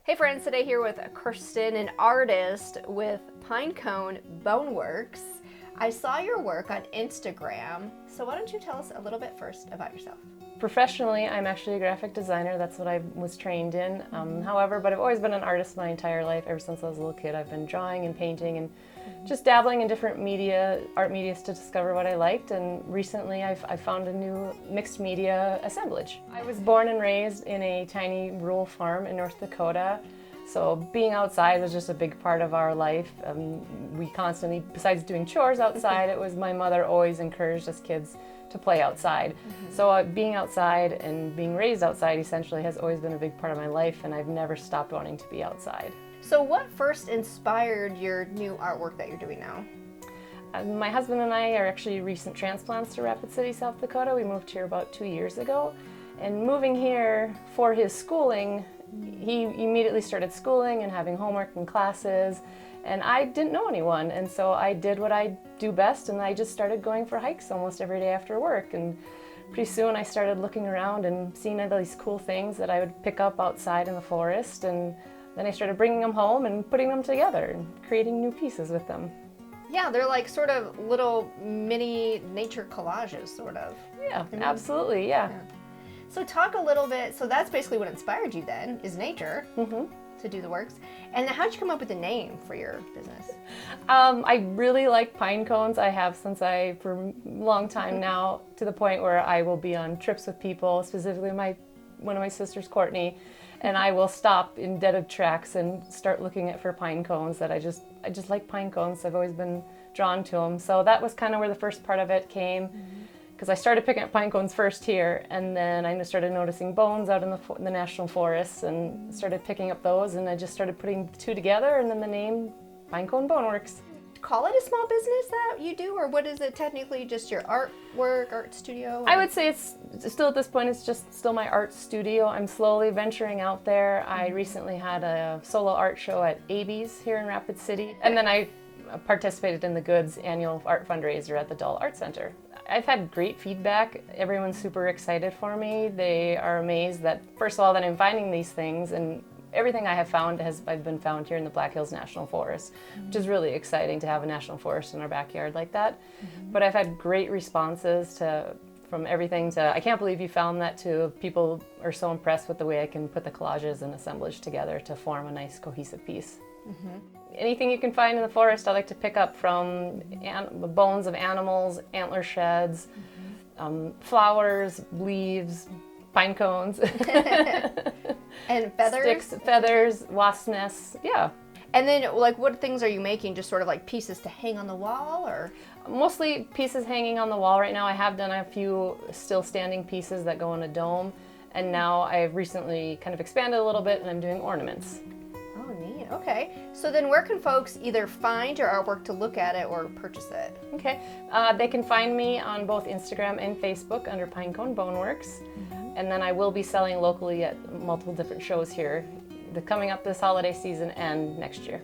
Hey friends, today here with Kirsten, an artist with Pinecone Boneworks. I saw your work on Instagram, so why don't you tell us a little bit first about yourself? Professionally, I'm actually a graphic designer. That's what I was trained in. However, but I've always been an artist my entire life. Ever since I was a little kid, I've been drawing and painting and just dabbling in different art medias to discover what I liked. And recently, I found a new mixed media assemblage. I was born and raised in a tiny rural farm in North Dakota. So being outside was just a big part of our life. We constantly, besides doing chores outside, it was my mother always encouraged us kids to play outside. So being outside and being raised outside essentially has always been a big part of my life, and I've never stopped wanting to be outside. So what first inspired your new artwork that you're doing now? My husband and I are actually recent transplants to Rapid City, South Dakota. We moved here about 2 years ago. And moving here for his schooling, he immediately started schooling and having homework and classes, and I didn't know anyone, and so I did what I do best, and I just started going for hikes almost every day after work. And pretty soon I started looking around and seeing all these cool things that I would pick up outside in the forest, and then I started bringing them home and putting them together and creating new pieces with them. Yeah, they're like sort of little mini nature collages, sort of. Yeah, absolutely, yeah. So talk a little bit, so that's basically what inspired you then, is nature, to do the works. And how'd you come up with the name for your business? I really like pine cones. I have for a long time now, to the point where I will be on trips with people, specifically one of my sisters, Courtney, and I will stop in dead of tracks and start looking for pine cones that I just like pine cones. I've always been drawn to them. So that was kind of where the first part of it came. Because I started picking up pine cones first here, and then I started noticing bones out in the national forests and started picking up those, and I just started putting the two together, and then the name Pinecone Boneworks. Call it a small business that you do, or what is it technically, just your artwork, art studio? I would say it's still, at this point, it's just still my art studio. I'm slowly venturing out there. I recently had a solo art show at AB's here in Rapid City, and then I participated in the Goods annual art fundraiser at the Dull Art Center. I've had great feedback. Everyone's super excited for me. They are amazed that, first of all, that I'm finding these things, and everything I have found I've been found here in the Black Hills National Forest, which is really exciting to have a national forest in our backyard like that. But I've had great responses from everything to, I can't believe you found that, to people are so impressed with the way I can put the collages and assemblage together to form a nice cohesive piece. Anything you can find in the forest, I like to pick up, from the bones of animals, antler sheds, flowers, leaves, pine cones. And feathers? Sticks, feathers, wasp nests, yeah. And then, like, what things are you making? Just sort of like pieces to hang on the wall, or? Mostly pieces hanging on the wall right now. I have done a few still standing pieces that go in a dome, and now I've recently kind of expanded a little bit, and I'm doing ornaments. Oh, neat. Okay. So then where can folks either find your artwork to look at it or purchase it? Okay. They can find me on both Instagram and Facebook under Pinecone Boneworks. And then I will be selling locally at multiple different shows here, coming up this holiday season and next year.